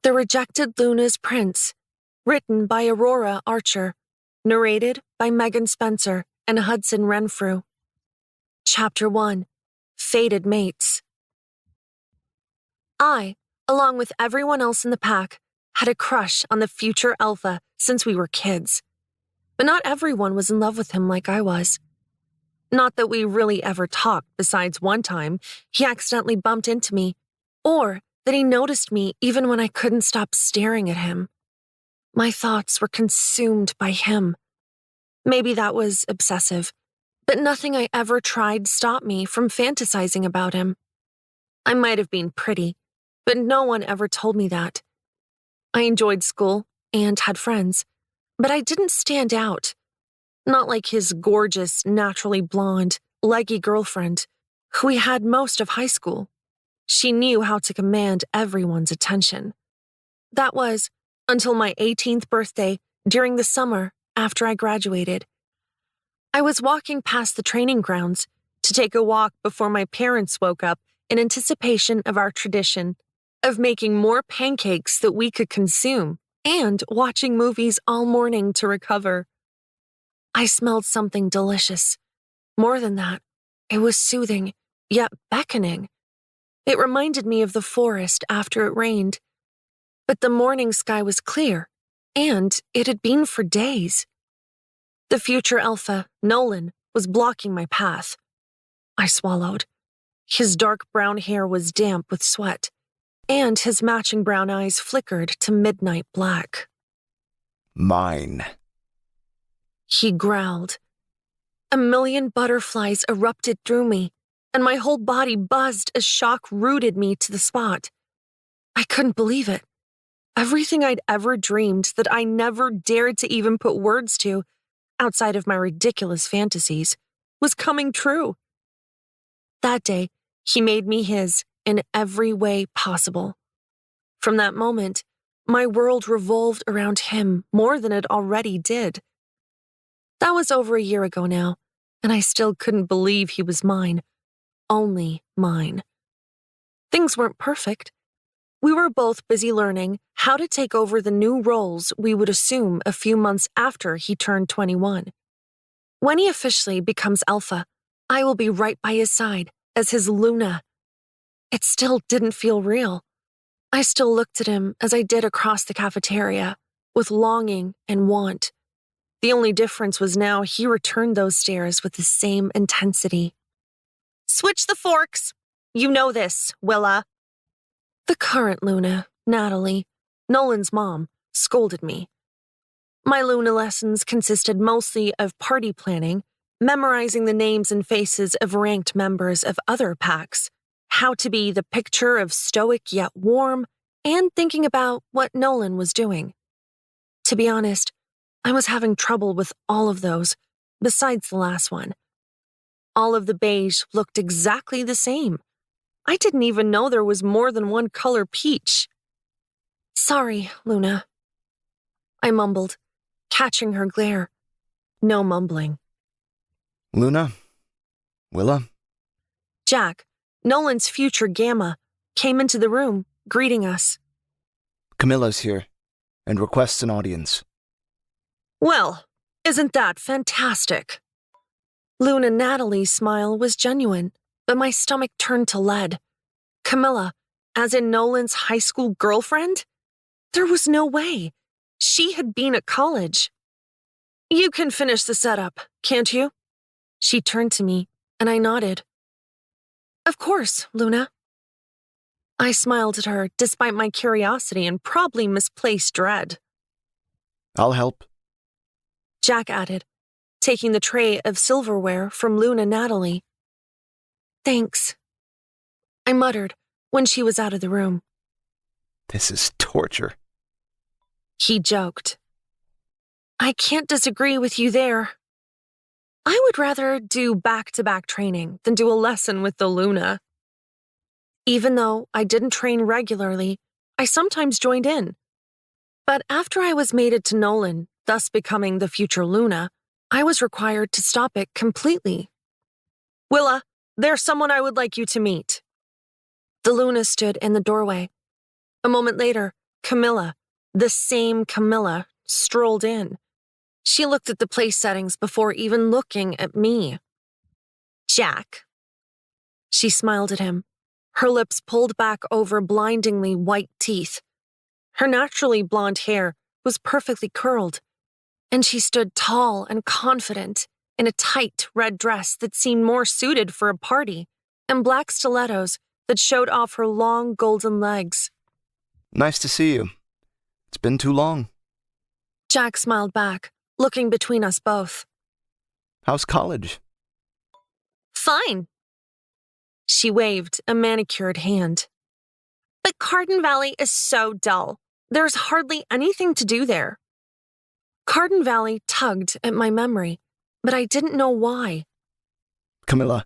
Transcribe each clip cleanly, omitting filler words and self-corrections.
The Rejected Luna's Prince, written by Aurora Archer, narrated by Megan Spencer and Hudson Renfrew. Chapter 1, Fated Mates. I, along with everyone else in the pack, had a crush on the future Alpha since we were kids. But not everyone was in love with him like I was. Not that we really ever talked besides one time he accidentally bumped into me, or that he noticed me even when I couldn't stop staring at him. My thoughts were consumed by him. Maybe that was obsessive, but nothing I ever tried stopped me from fantasizing about him. I might have been pretty, but no one ever told me that. I enjoyed school and had friends, but I didn't stand out. Not like his gorgeous, naturally blonde, leggy girlfriend, who he had most of high school. She knew how to command everyone's attention. That was until my 18th birthday during the summer after I graduated. I was walking past the training grounds to take a walk before my parents woke up in anticipation of our tradition of making more pancakes that we could consume and watching movies all morning to recover. I smelled something delicious. More than that, it was soothing, yet beckoning. It reminded me of the forest after it rained. But the morning sky was clear, and it had been for days. The future Alpha, Nolan, was blocking my path. I swallowed. His dark brown hair was damp with sweat, and his matching brown eyes flickered to midnight black. Mine. He growled. A million butterflies erupted through me, and my whole body buzzed as shock rooted me to the spot. I couldn't believe it. Everything I'd ever dreamed that I never dared to even put words to, outside of my ridiculous fantasies, was coming true. That day, he made me his in every way possible. From that moment, my world revolved around him more than it already did. That was over a year ago now, and I still couldn't believe he was mine. Only mine. Things weren't perfect. We were both busy learning how to take over the new roles we would assume a few months after he turned 21. When he officially becomes Alpha, I will be right by his side as his Luna. It still didn't feel real. I still looked at him as I did across the cafeteria, with longing and want. The only difference was now he returned those stares with the same intensity. "Switch the forks! You know this, Willa." The current Luna, Natalie, Nolan's mom, scolded me. My Luna lessons consisted mostly of party planning, memorizing the names and faces of ranked members of other packs, how to be the picture of stoic yet warm, and thinking about what Nolan was doing. To be honest, I was having trouble with all of those, besides the last one. All of the beige looked exactly the same. I didn't even know there was more than one color peach. "Sorry, Luna," I mumbled, catching her glare. No mumbling. Luna? Willa? Jack, Nolan's future Gamma, came into the room, greeting us. Camilla's here, and requests an audience. "Well, isn't that fantastic?" Luna Natalie's smile was genuine, but my stomach turned to lead. Camilla, as in Nolan's high school girlfriend? There was no way. She had been at college. "You can finish the setup, can't you?" She turned to me, and I nodded. "Of course, Luna." I smiled at her despite my curiosity and probably misplaced dread. I'll help. Jack added, taking the tray of silverware from Luna Natalie. "Thanks," I muttered when she was out of the room. This is torture. He joked. "I can't disagree with you there. I would rather do back-to-back training than do a lesson with the Luna." Even though I didn't train regularly, I sometimes joined in. But after I was mated to Nolan, thus becoming the future Luna, I was required to stop it completely. "Willa, there's someone I would like you to meet." The Luna stood in the doorway. A moment later, Camilla, the same Camilla, strolled in. She looked at the place settings before even looking at me. "Jack." She smiled at him, her lips pulled back over blindingly white teeth. Her naturally blonde hair was perfectly curled, and she stood tall and confident in a tight red dress that seemed more suited for a party, and black stilettos that showed off her long golden legs. Nice to see you. It's been too long. Jack smiled back, looking between us both. How's college? "Fine." She waved a manicured hand. "But Cardin Valley is so dull. There's hardly anything to do there." Cardin Valley tugged at my memory, but I didn't know why. Camilla,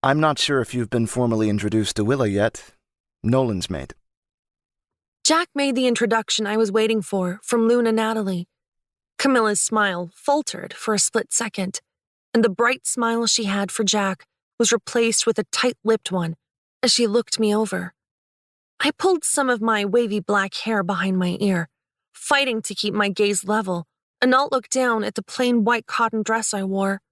I'm not sure if you've been formally introduced to Willa yet. Nolan's mate. Jack made the introduction I was waiting for from Luna Natalie. Camilla's smile faltered for a split second, and the bright smile she had for Jack was replaced with a tight-lipped one as she looked me over. I pulled some of my wavy black hair behind my ear, fighting to keep my gaze level and not look down at the plain white cotton dress I wore.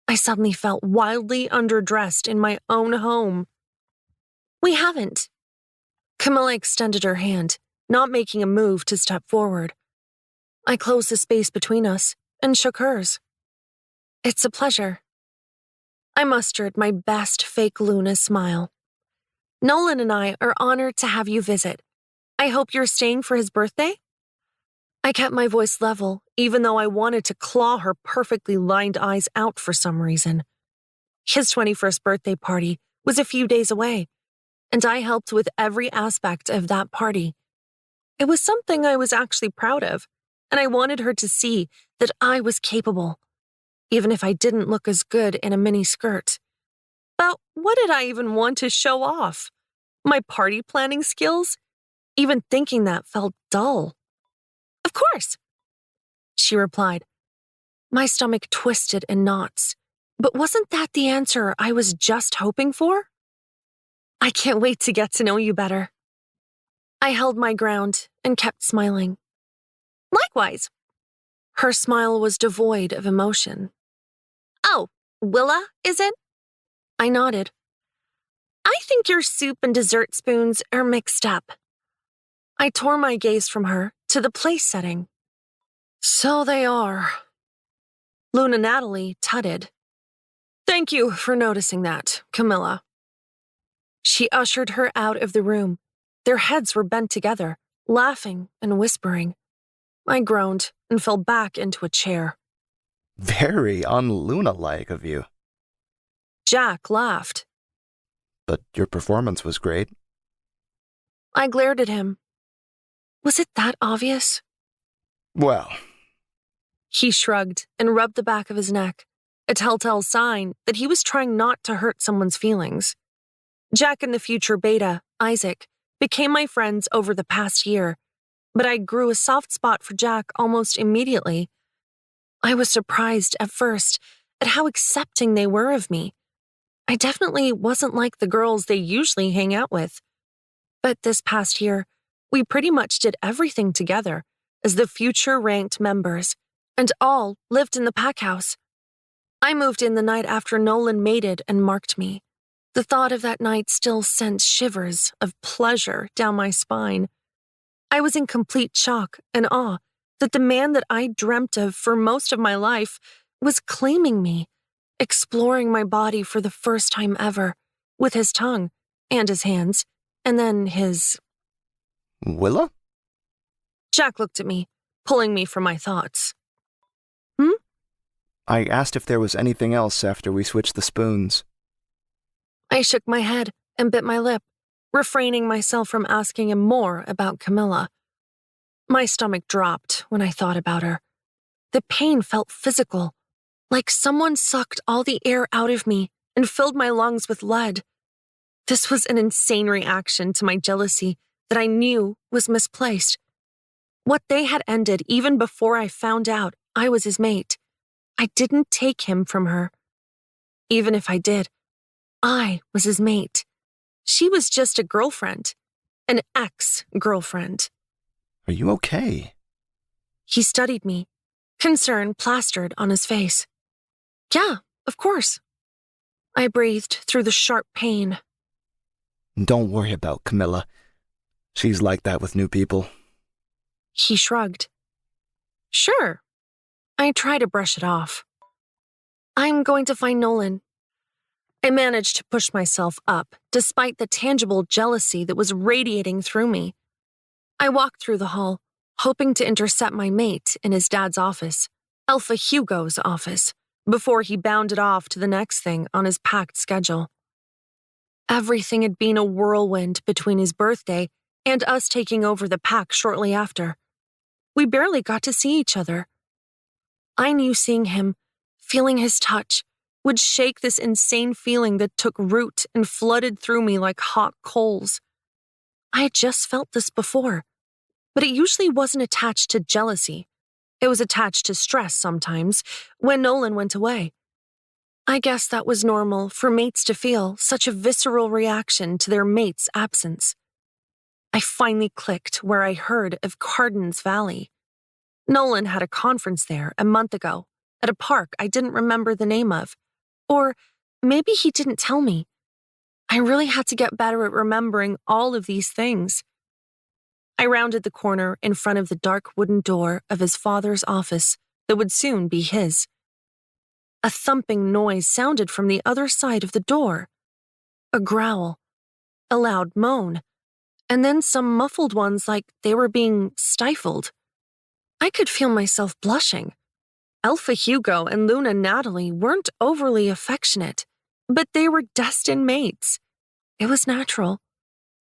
I suddenly felt wildly underdressed in my own home. "We haven't." Camilla extended her hand, not making a move to step forward. I closed the space between us and shook hers. "It's a pleasure." I mustered my best fake Luna smile. "Nolan and I are honored to have you visit. I hope you're staying for his birthday?" I kept my voice level, even though I wanted to claw her perfectly lined eyes out for some reason. His 21st birthday party was a few days away, and I helped with every aspect of that party. It was something I was actually proud of, and I wanted her to see that I was capable, even if I didn't look as good in a mini skirt. But what did I even want to show off? My party planning skills? Even thinking that felt dull. "Of course," she replied. My stomach twisted in knots, but wasn't that the answer I was just hoping for? "I can't wait to get to know you better." I held my ground and kept smiling. "Likewise." Her smile was devoid of emotion. "Oh, Willa, is it?" I nodded. "I think your soup and dessert spoons are mixed up." I tore my gaze from her to the place setting. "So they are." Luna Natalie tutted. "Thank you for noticing that, Camilla." She ushered her out of the room. Their heads were bent together, laughing and whispering. I groaned and fell back into a chair. Very un-Luna-like of you. Jack laughed. But your performance was great. I glared at him. Was it that obvious? Well. He shrugged and rubbed the back of his neck, a telltale sign that he was trying not to hurt someone's feelings. Jack and the future beta, Isaac, became my friends over the past year, but I grew a soft spot for Jack almost immediately. I was surprised at first at how accepting they were of me. I definitely wasn't like the girls they usually hang out with. But this past year, we pretty much did everything together as the future ranked members, and all lived in the pack house. I moved in the night after Nolan mated and marked me. The thought of that night still sent shivers of pleasure down my spine. I was in complete shock and awe that the man that I dreamt of for most of my life was claiming me, exploring my body for the first time ever, with his tongue and his hands, and then his... Willa? Jack looked at me, pulling me from my thoughts. I asked if there was anything else after we switched the spoons. I shook my head and bit my lip, refraining myself from asking him more about Camilla. My stomach dropped when I thought about her. The pain felt physical, like someone sucked all the air out of me and filled my lungs with lead. This was an insane reaction to my jealousy that I knew was misplaced. What they had ended even before I found out I was his mate. I didn't take him from her. Even if I did, I was his mate. She was just a girlfriend, an ex-girlfriend. Are you okay? He studied me, concern plastered on his face. Yeah, of course. I breathed through the sharp pain. Don't worry about Camilla. She's like that with new people. He shrugged. Sure. I try to brush it off. I'm going to find Nolan. I managed to push myself up, despite the tangible jealousy that was radiating through me. I walked through the hall, hoping to intercept my mate in his dad's office, 𝘱𝘭𝘢's office, before he bounded off to the next thing on his packed schedule. Everything had been a whirlwind between his birthday and us taking over the pack shortly after. We barely got to see each other. I knew seeing him, feeling his touch, would shake this insane feeling that took root and flooded through me like hot coals. I had just felt this before, but it usually wasn't attached to jealousy. It was attached to stress sometimes, when Nolan went away. I guess that was normal for mates to feel such a visceral reaction to their mate's absence. I finally clicked where I heard of 𝘥𝘪𝘥𝘆 Valley. Nolan had a conference there a month ago, at a park I didn't remember the name of. Or maybe he didn't tell me. I really had to get better at remembering all of these things. I rounded the corner in front of the dark wooden door of his father's office that would soon be his. A thumping noise sounded from the other side of the door. A growl, a loud moan, and then some muffled ones like they were being stifled. I could feel myself blushing. 𝘱𝘭𝘢 and Luna Natalie weren't overly affectionate, but they were destined mates. It was natural.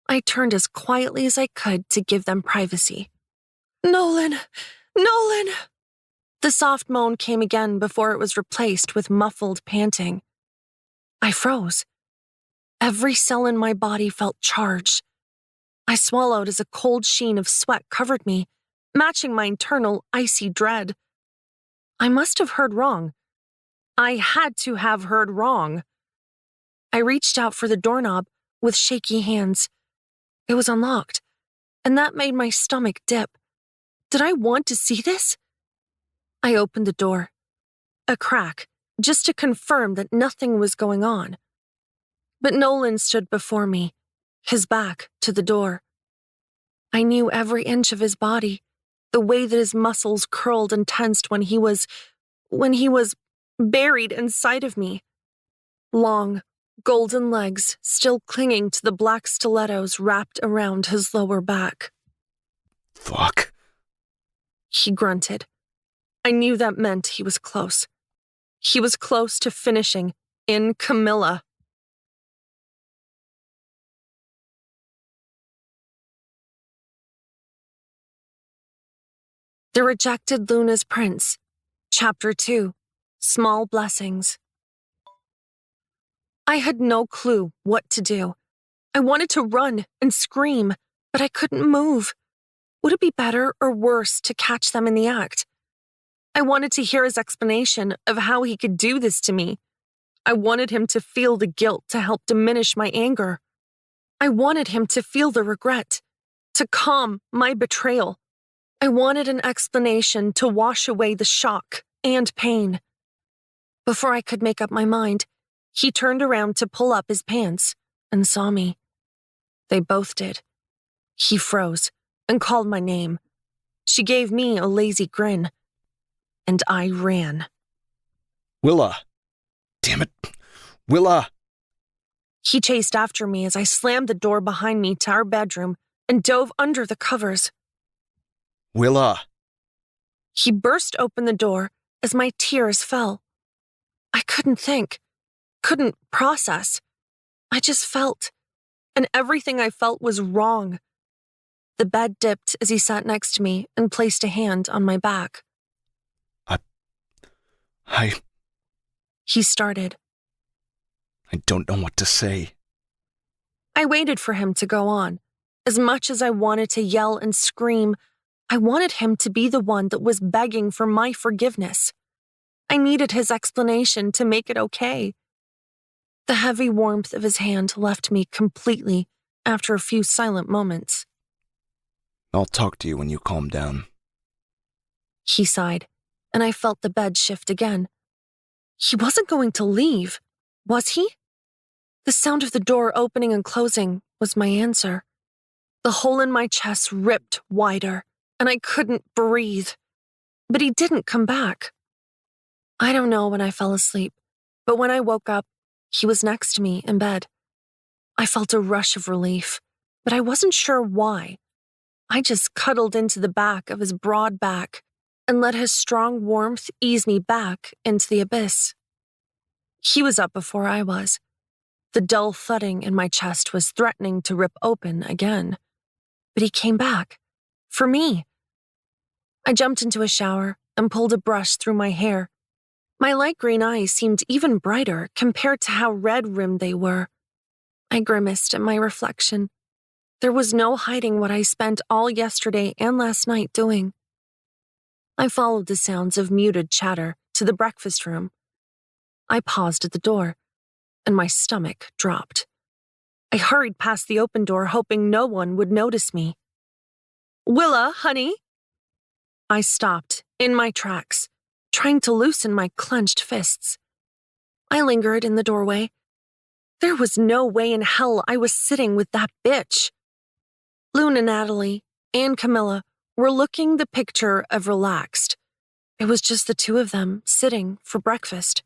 I turned as quietly as I could to give them privacy. Nolan! Nolan! The soft moan came again before it was replaced with muffled panting. I froze. Every cell in my body felt charged. I swallowed as a cold sheen of sweat covered me, matching my internal icy dread. I must have heard wrong. I had to have heard wrong. I reached out for the doorknob with shaky hands. It was unlocked, and that made my stomach dip. Did I want to see this? I opened the door. A crack, just to confirm that nothing was going on. But Nolan stood before me, his back to the door. I knew every inch of his body, the way that his muscles curled and tensed when he was buried inside of me. Long, golden legs still clinging to the black stilettos wrapped around his lower back. Fuck. He grunted. I knew that meant he was close. He was close to finishing in Camilla. The Rejected Luna's Prince, Chapter 2, Small Blessings. I had no clue what to do. I wanted to run and scream, but I couldn't move. Would it be better or worse to catch them in the act? I wanted to hear his explanation of how he could do this to me. I wanted him to feel the guilt to help diminish my anger. I wanted him to feel the regret, to calm my betrayal. I wanted an explanation to wash away the shock and pain. Before I could make up my mind, he turned around to pull up his pants and saw me. They both did. He froze and called my name. She gave me a lazy grin, and I ran. Willa! Damn it! Willa! He chased after me as I slammed the door behind me to our bedroom and dove under the covers. Willa! He burst open the door as my tears fell. I couldn't think, couldn't process. I just felt, and everything I felt was wrong. The bed dipped as he sat next to me and placed a hand on my back. He started. I don't know what to say. I waited for him to go on. As much as I wanted to yell and scream, I wanted him to be the one that was begging for my forgiveness. I needed his explanation to make it okay. The heavy warmth of his hand left me completely after a few silent moments. I'll talk to you when you calm down. He sighed, and I felt the bed shift again. He wasn't going to leave, was he? The sound of the door opening and closing was my answer. The hole in my chest ripped wider, and I couldn't breathe. But he didn't come back. I don't know when I fell asleep, but when I woke up, he was next to me in bed. I felt a rush of relief, but I wasn't sure why. I just cuddled into the back of his broad back and let his strong warmth ease me back into the abyss. He was up before I was. The dull thudding in my chest was threatening to rip open again. But he came back. For me. I jumped into a shower and pulled a brush through my hair. My light green eyes seemed even brighter compared to how red-rimmed they were. I grimaced at my reflection. There was no hiding what I spent all yesterday and last night doing. I followed the sounds of muted chatter to the breakfast room. I paused at the door, and my stomach dropped. I hurried past the open door, hoping no one would notice me. "Willa, honey?" I stopped, in my tracks, trying to loosen my clenched fists. I lingered in the doorway. There was no way in hell I was sitting with that bitch. 𝘠𝘠, and Camilla were looking the picture of relaxed. It was just the two of them sitting for breakfast.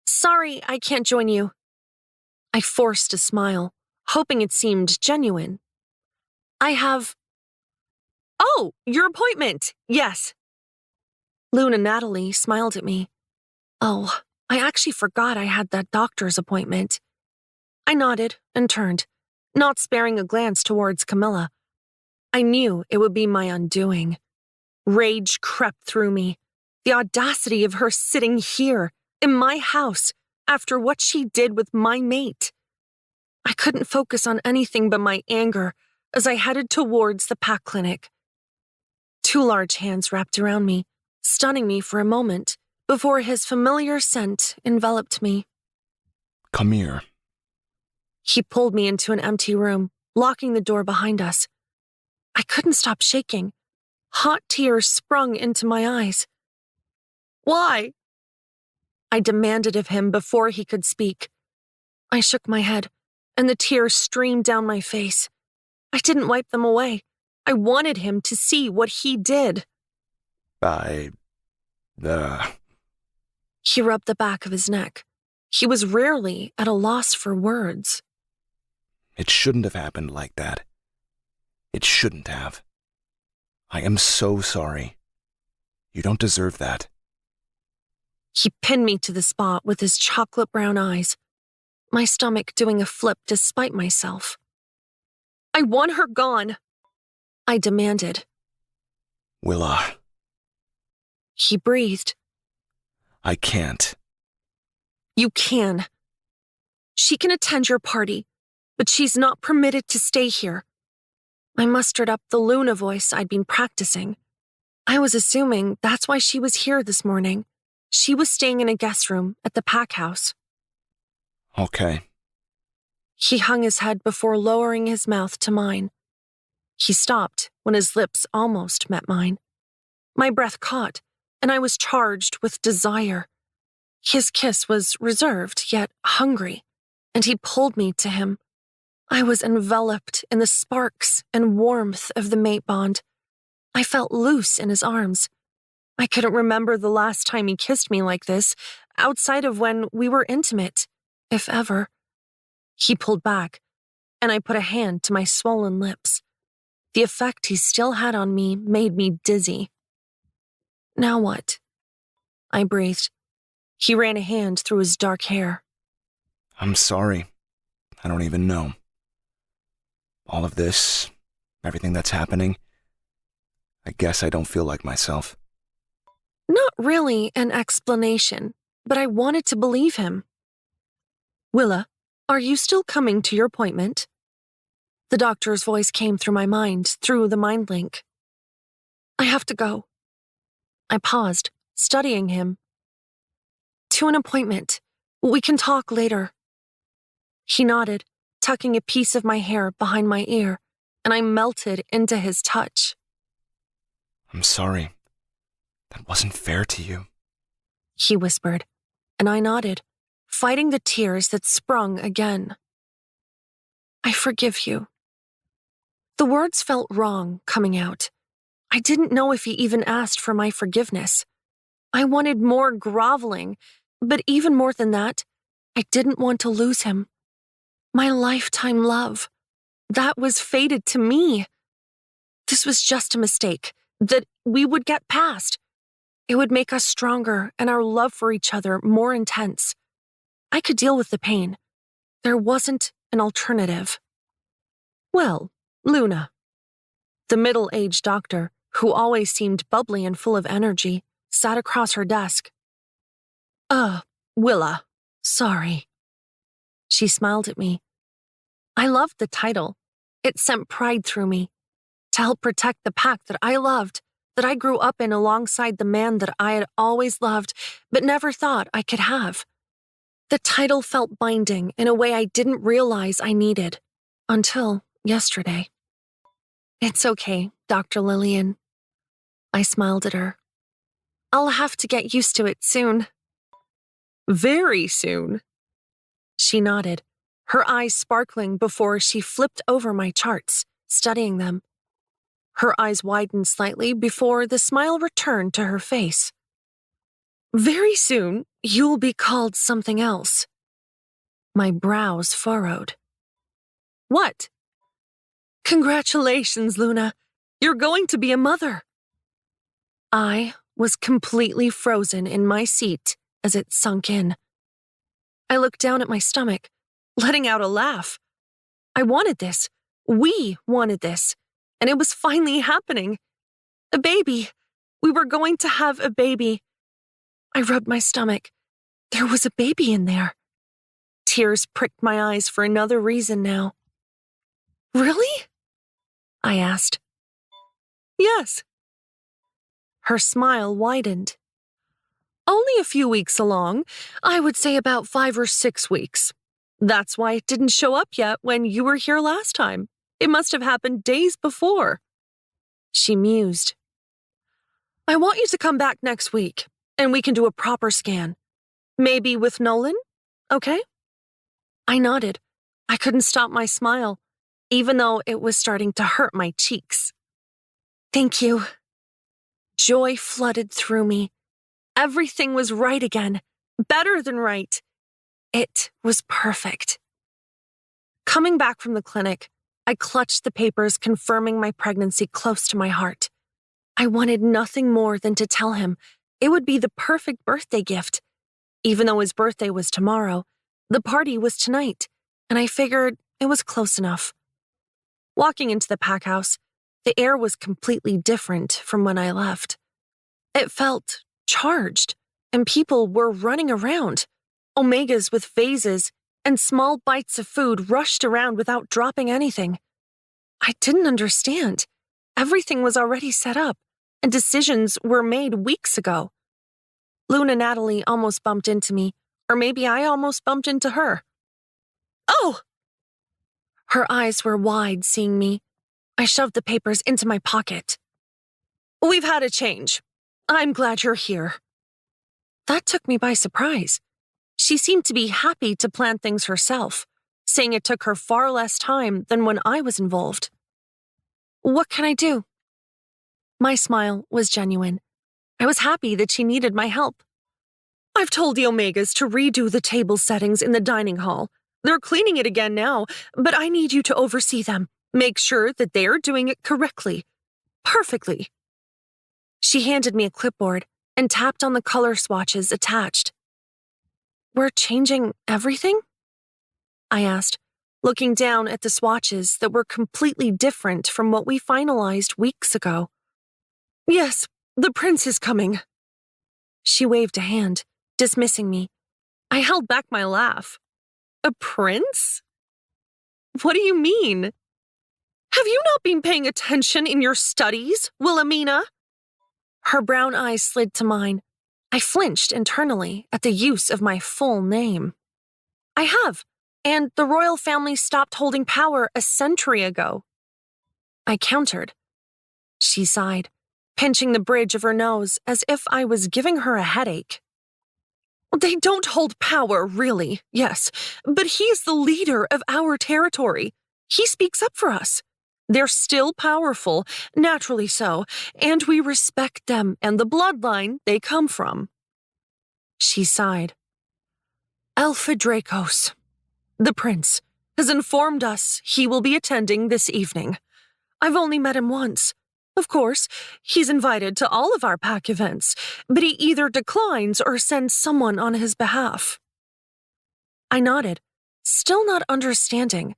"Sorry, I can't join you." I forced a smile, hoping it seemed genuine. "Oh, your appointment, yes." 𝘠𝘠 smiled at me. "Oh, I actually forgot I had that doctor's appointment." I nodded and turned, not sparing a glance towards Camilla. I knew it would be my undoing. Rage crept through me. The audacity of her sitting here, in my house, after what she did with my mate. I couldn't focus on anything but my anger as I headed towards the pack clinic. Two large hands wrapped around me, stunning me for a moment before his familiar scent enveloped me. Come here. He pulled me into an empty room, locking the door behind us. I couldn't stop shaking. Hot tears sprung into my eyes. "Why?" I demanded of him before he could speak. I shook my head, and the tears streamed down my face. I didn't wipe them away. I wanted him to see what he did. He rubbed the back of his neck. He was rarely at a loss for words. It shouldn't have happened like that. It shouldn't have. I am so sorry. You don't deserve that. He pinned me to the spot with his chocolate brown eyes, my stomach doing a flip despite myself. "I want her gone," I demanded. Willa. He breathed. I can't. "You can. She can attend your party, but she's not permitted to stay here." I mustered up the Luna voice I'd been practicing. I was assuming that's why she was here this morning. She was staying in a guest room at the pack house. Okay. He hung his head before lowering his mouth to mine. He stopped when his lips almost met mine. My breath caught, and I was charged with desire. His kiss was reserved yet hungry, and he pulled me to him. I was enveloped in the sparks and warmth of the mate bond. I felt loose in his arms. I couldn't remember the last time he kissed me like this, outside of when we were intimate, if ever. He pulled back, and I put a hand to my swollen lips. The effect he still had on me made me dizzy. "Now what?" I breathed. He ran a hand through his dark hair. I'm sorry. I don't even know. All of this, everything that's happening, I guess I don't feel like myself. Not really an explanation, but I wanted to believe him. "Willa, are you still coming to your appointment?" The doctor's voice came through my mind, through the mind link. "I have to go." I paused, studying him. "To an appointment. We can talk later." He nodded, tucking a piece of my hair behind my ear, and I melted into his touch. I'm sorry. That wasn't fair to you, he whispered, and I nodded, fighting the tears that sprung again. I forgive you. The words felt wrong coming out. I didn't know if he even asked for my forgiveness. I wanted more groveling, but even more than that, I didn't want to lose him. My lifetime love. That was fated to me. This was just a mistake that we would get past. It would make us stronger and our love for each other more intense. I could deal with the pain. There wasn't an alternative. Well, Luna. The middle-aged doctor, who always seemed bubbly and full of energy, sat across her desk. Willa, sorry. She smiled at me. I loved the title. It sent pride through me. To help protect the pack that I loved, that I grew up in alongside the man that I had always loved, but never thought I could have. The title felt binding in a way I didn't realize I needed, until yesterday. It's okay, Dr. Lillian. I smiled at her. I'll have to get used to it soon. Very soon. She nodded, her eyes sparkling before she flipped over my charts, studying them. Her eyes widened slightly before the smile returned to her face. Very soon, you'll be called something else. My brows furrowed. What? Congratulations, Luna. You're going to be a mother. I was completely frozen in my seat as it sunk in. I looked down at my stomach, letting out a laugh. I wanted this. We wanted this. And it was finally happening. A baby. We were going to have a baby. I rubbed my stomach. There was a baby in there. Tears pricked my eyes for another reason now. Really? I asked. Yes. Her smile widened. Only a few weeks along. I would say about 5 or 6 weeks. That's why it didn't show up yet when you were here last time. It must have happened days before. She mused. I want you to come back next week, and we can do a proper scan. Maybe with Nolan? Okay? I nodded. I couldn't stop my smile, even though it was starting to hurt my cheeks. Thank you. Joy flooded through me. Everything was right again. Better than right. It was perfect. Coming back from the clinic, I clutched the papers confirming my pregnancy close to my heart. I wanted nothing more than to tell him it would be the perfect birthday gift. Even though his birthday was tomorrow, the party was tonight, and I figured it was close enough. Walking into the pack house, the air was completely different from when I left. It felt charged, and people were running around. Omegas with vases and small bites of food rushed around without dropping anything. I didn't understand. Everything was already set up, and decisions were made weeks ago. Luna Natalie almost bumped into me, or maybe I almost bumped into her. Oh! Her eyes were wide seeing me. I shoved the papers into my pocket. We've had a change. I'm glad you're here. That took me by surprise. She seemed to be happy to plan things herself, saying it took her far less time than when I was involved. What can I do? My smile was genuine. I was happy that she needed my help. I've told the Omegas to redo the table settings in the dining hall. They're cleaning it again now, but I need you to oversee them. Make sure that they are doing it correctly. Perfectly. She handed me a clipboard and tapped on the color swatches attached. We're changing everything? I asked, looking down at the swatches that were completely different from what we finalized weeks ago. Yes, the prince is coming. She waved a hand, dismissing me. I held back my laugh. A prince? What do you mean? Have you not been paying attention in your studies, Wilhelmina? Her brown eyes slid to mine. I flinched internally at the use of my full name. I have, and the royal family stopped holding power a century ago. I countered. She sighed, pinching the bridge of her nose as if I was giving her a headache. They don't hold power, really, yes, but he's the leader of our territory. He speaks up for us. They're still powerful, naturally so, and we respect them and the bloodline they come from. She sighed. 𝘪𝘭𝘪𝘵𝘀, the prince, has informed us he will be attending this evening. I've only met him once. Of course, he's invited to all of our pack events, but he either declines or sends someone on his behalf. I nodded, still not understanding.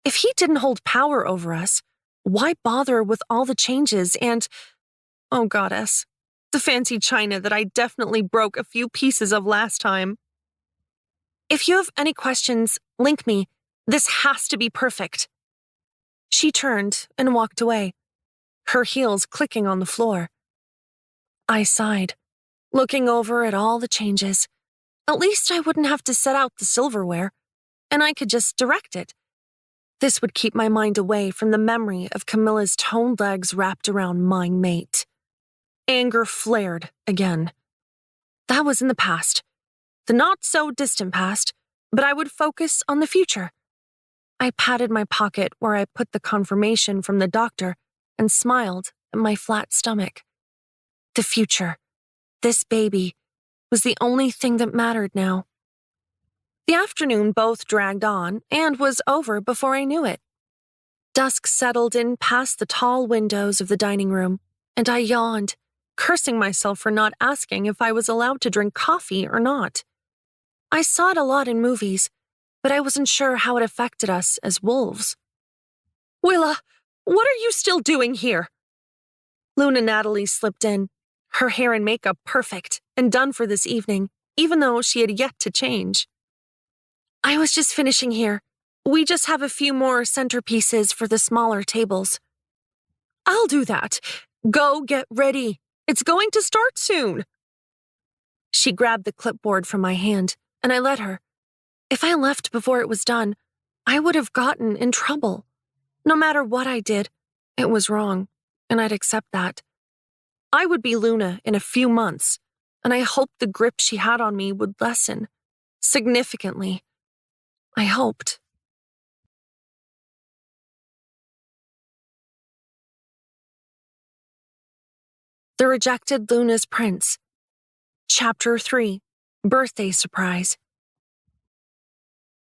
If he didn't hold power over us, why bother with all the changes and, oh goddess, the fancy china that I definitely broke a few pieces of last time. If you have any questions, link me. This has to be perfect. She turned and walked away, her heels clicking on the floor. I sighed, looking over at all the changes. At least I wouldn't have to set out the silverware, and I could just direct it. This would keep my mind away from the memory of Camilla's toned legs wrapped around my mate. Anger flared again. That was in the past, the not-so-distant past, but I would focus on the future. I patted my pocket where I put the confirmation from the doctor and smiled at my flat stomach. The future, this baby, was the only thing that mattered now. The afternoon both dragged on and was over before I knew it. Dusk settled in past the tall windows of the dining room, and I yawned, cursing myself for not asking if I was allowed to drink coffee or not. I saw it a lot in movies, but I wasn't sure how it affected us as wolves. Willa, what are you still doing here? 𝘠𝘠𝘠 slipped in, her hair and makeup perfect and done for this evening, even though she had yet to change. I was just finishing here. We just have a few more centerpieces for the smaller tables. I'll do that. Go get ready. It's going to start soon. She grabbed the clipboard from my hand, and I let her. If I left before it was done, I would have gotten in trouble. No matter what I did, it was wrong, and I'd accept that. I would be Luna in a few months, and I hoped the grip she had on me would lessen. Significantly. I hoped. The Rejected Luna's Prince. Chapter 3. Birthday Surprise.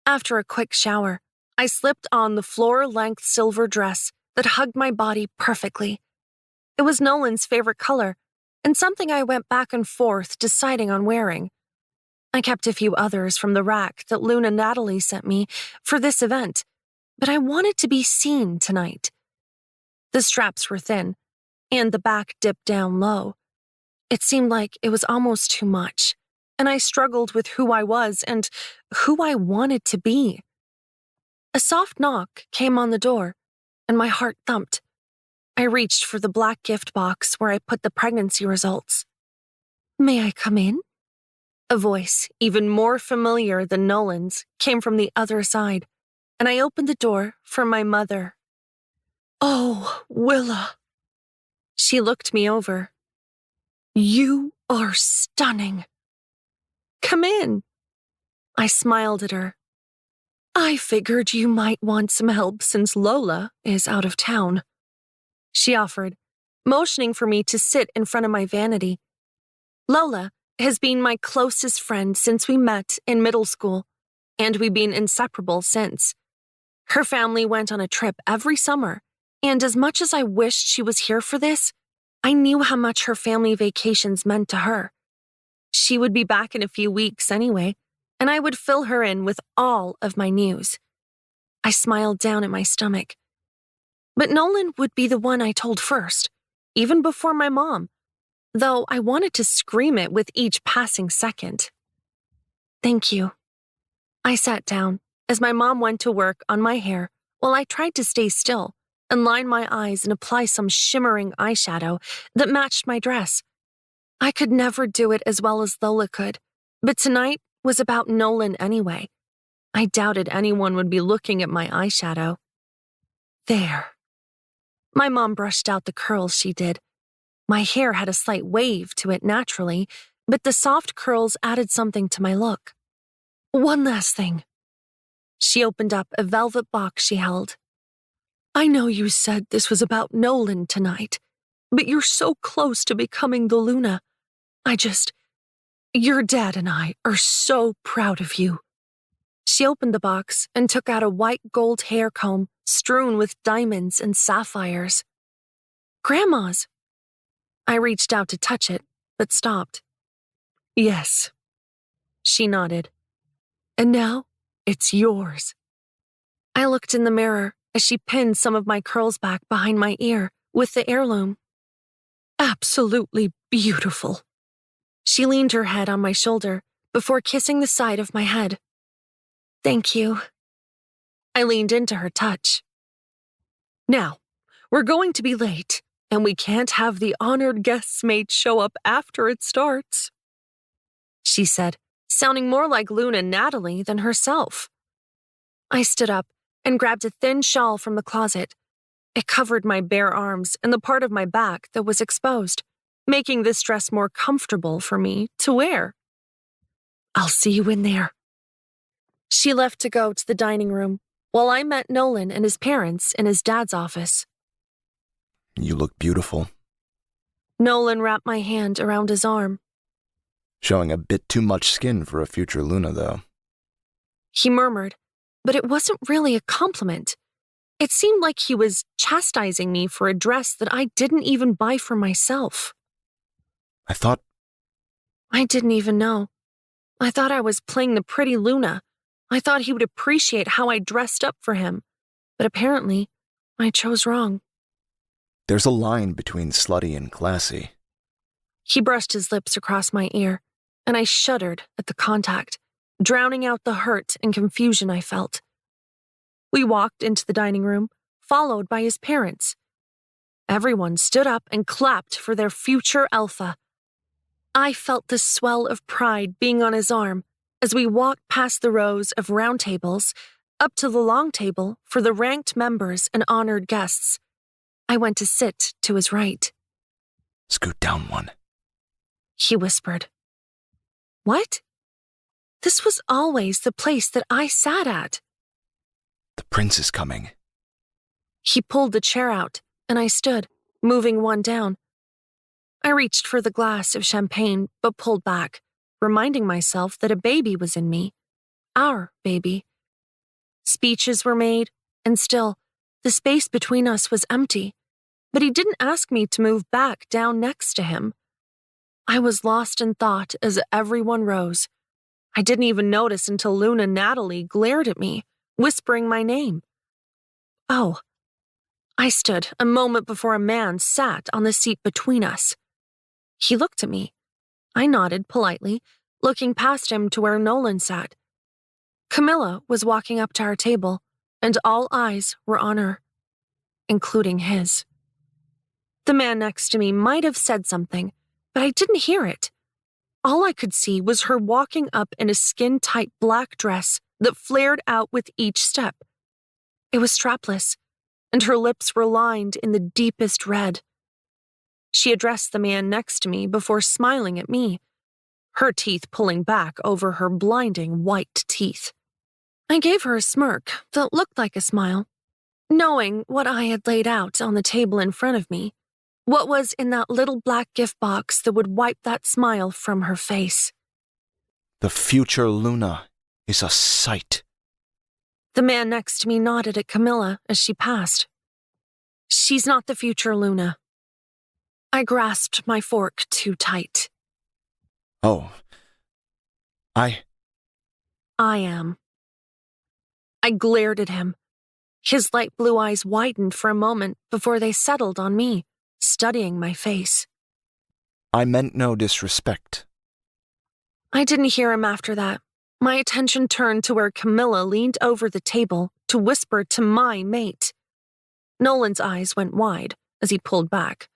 After a quick shower, I slipped on the floor-length silver dress that hugged my body perfectly. It was Nolan's favorite color, and something I went back and forth deciding on wearing. I kept a few others from the rack that 𝘠𝘠𝘠 sent me for this event, but I wanted to be seen tonight. The straps were thin, and the back dipped down low. It seemed like it was almost too much, and I struggled with who I was and who I wanted to be. A soft knock came on the door, and my heart thumped. I reached for the black gift box where I put the pregnancy results. May I come in? A voice, even more familiar than Nolan's, came from the other side, and I opened the door for my mother. Oh, Willa. She looked me over. You are stunning. Come in. I smiled at her. I figured you might want some help since Lola is out of town. She offered, motioning for me to sit in front of my vanity. Lola has been my closest friend since we met in middle school, and we've been inseparable since. Her family went on a trip every summer, and as much as I wished she was here for this, I knew how much her family vacations meant to her. She would be back in a few weeks anyway, and I would fill her in with all of my news. I smiled down at my stomach. But Nolan would be the one I told first, even before my mom, though I wanted to scream it with each passing second. Thank you. I sat down as my mom went to work on my hair while I tried to stay still and line my eyes and apply some shimmering eyeshadow that matched my dress. I could never do it as well as Lola could, but tonight was about Nolan anyway. I doubted anyone would be looking at my eyeshadow. There. My mom brushed out the curls she did. My hair had a slight wave to it naturally, but the soft curls added something to my look. One last thing. She opened up a velvet box she held. I know you said this was about Nolan tonight, but you're so close to becoming the Luna. Your dad and I are so proud of you. She opened the box and took out a white gold hair comb strewn with diamonds and sapphires. Grandma's. I reached out to touch it, but stopped. Yes. She nodded. And now, it's yours. I looked in the mirror as she pinned some of my curls back behind my ear with the heirloom. Absolutely beautiful. She leaned her head on my shoulder before kissing the side of my head. Thank you. I leaned into her touch. Now, we're going to be late, and we can't have the honored guests maid show up after it starts, she said, sounding more like Luna Natalie than herself. I stood up and grabbed a thin shawl from the closet. It covered my bare arms and the part of my back that was exposed, making this dress more comfortable for me to wear. I'll see you in there. She left to go to the dining room, while I met Nolan and his parents in his dad's office. You look beautiful. Nolan wrapped my hand around his arm. Showing a bit too much skin for a future Luna, though. He murmured, but it wasn't really a compliment. It seemed like he was chastising me for a dress that I didn't even buy for myself. I didn't even know. I thought I was playing the pretty Luna. I thought he would appreciate how I dressed up for him. But apparently, I chose wrong. There's a line between slutty and classy. He brushed his lips across my ear, and I shuddered at the contact, drowning out the hurt and confusion I felt. We walked into the dining room, followed by his parents. Everyone stood up and clapped for their future alpha. I felt the swell of pride being on his arm as we walked past the rows of round tables up to the long table for the ranked members and honored guests. I went to sit to his right. Scoot down one, he whispered. What? This was always the place that I sat at. The prince is coming. He pulled the chair out, and I stood, moving one down. I reached for the glass of champagne, but pulled back, reminding myself that a baby was in me. Our baby. Speeches were made, and still, the space between us was empty, but he didn't ask me to move back down next to him. I was lost in thought as everyone rose. I didn't even notice until Luna Natalie glared at me, whispering my name. Oh. I stood a moment before a man sat on the seat between us. He looked at me. I nodded politely, looking past him to where Nolan sat. Camilla was walking up to our table, and all eyes were on her, including his. The man next to me might have said something, but I didn't hear it. All I could see was her walking up in a skin-tight black dress that flared out with each step. It was strapless, and her lips were lined in the deepest red. She addressed the man next to me before smiling at me, her teeth pulling back over her blinding white teeth. I gave her a smirk that looked like a smile, knowing what I had laid out on the table in front of me, what was in that little black gift box that would wipe that smile from her face. The future Luna is a sight. The man next to me nodded at Camilla as she passed. She's not the future Luna. I grasped my fork too tight. Oh. I am. I glared at him. His light blue eyes widened for a moment before they settled on me, studying my face. I meant no disrespect. I didn't hear him after that. My attention turned to where Camilla leaned over the table to whisper to my mate. Nolan's eyes went wide as he pulled back,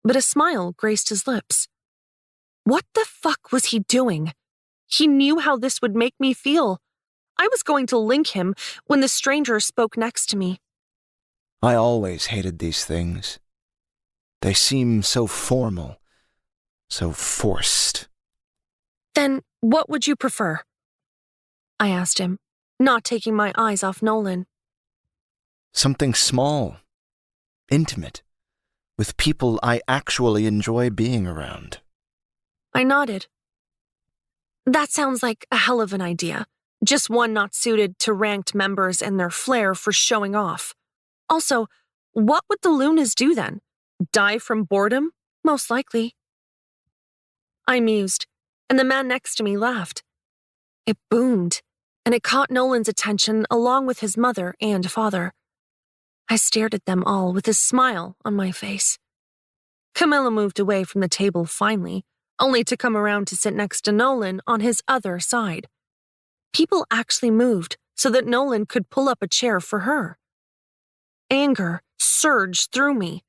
but a smile graced his lips. What the fuck was he doing? He knew how this would make me feel. I was going to link him when the stranger spoke next to me. I always hated these things. They seem so formal, so forced. Then what would you prefer? I asked him, not taking my eyes off Nolan. Something small, intimate, with people I actually enjoy being around. I nodded. That sounds like a hell of an idea. Just one not suited to ranked members and their flair for showing off. Also, what would the Lunas do then? Die from boredom? Most likely. I mused, and the man next to me laughed. It boomed, and it caught Nolan's attention along with his mother and father. I stared at them all with a smile on my face. Camilla moved away from the table finally, only to come around to sit next to Nolan on his other side. People actually moved so that Nolan could pull up a chair for her. Anger surged through me.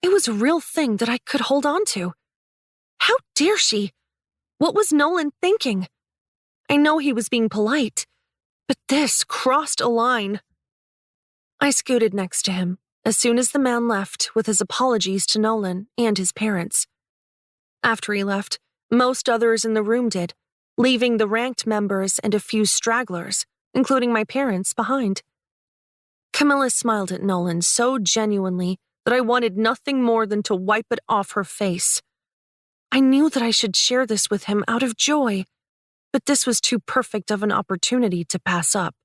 It was a real thing that I could hold on to. How dare she? What was Nolan thinking? I know he was being polite, but this crossed a line. I scooted next to him as soon as the man left with his apologies to Nolan and his parents. After he left, most others in the room did, leaving the ranked members and a few stragglers, including my parents, behind. Camilla smiled at Nolan so genuinely that I wanted nothing more than to wipe it off her face. I knew that I should share this with him out of joy, but this was too perfect of an opportunity to pass up.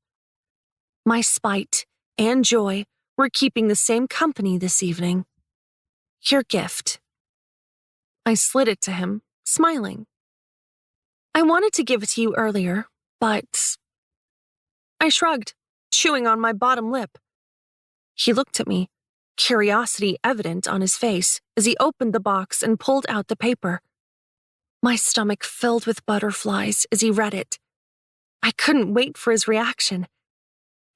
My spite and joy were keeping the same company this evening. Your gift. I slid it to him, smiling. I wanted to give it to you earlier, but... I shrugged, chewing on my bottom lip. He looked at me, curiosity evident on his face, as he opened the box and pulled out the paper. My stomach filled with butterflies as he read it. I couldn't wait for his reaction.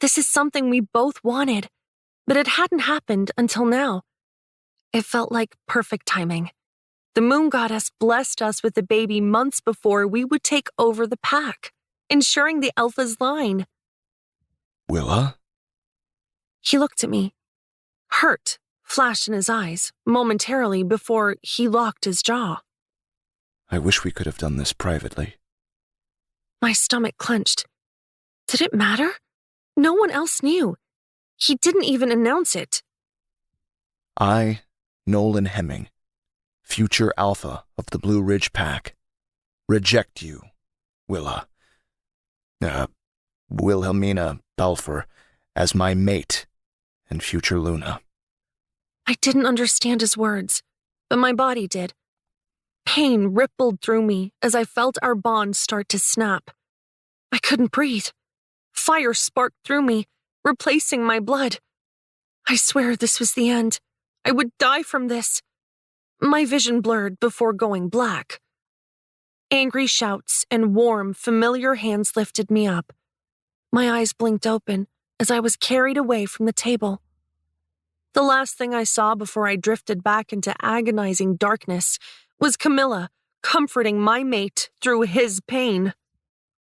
This is something we both wanted, but it hadn't happened until now. It felt like perfect timing. The moon goddess blessed us with a baby months before we would take over the pack, ensuring the alpha's line. Willa? He looked at me. Hurt flashed in his eyes momentarily before he locked his jaw. I wish we could have done this privately. My stomach clenched. Did it matter? No one else knew. He didn't even announce it. I, Nolan Hemming, future alpha of the Blue Ridge Pack, reject you, Willa. Wilhelmina Balfour, as my mate and future Luna. I didn't understand his words, but my body did. Pain rippled through me as I felt our bond start to snap. I couldn't breathe. Fire sparked through me, replacing my blood. I swear this was the end. I would die from this. My vision blurred before going black. Angry shouts and warm, familiar hands lifted me up. My eyes blinked open as I was carried away from the table. The last thing I saw before I drifted back into agonizing darkness was Camilla comforting my mate through his pain.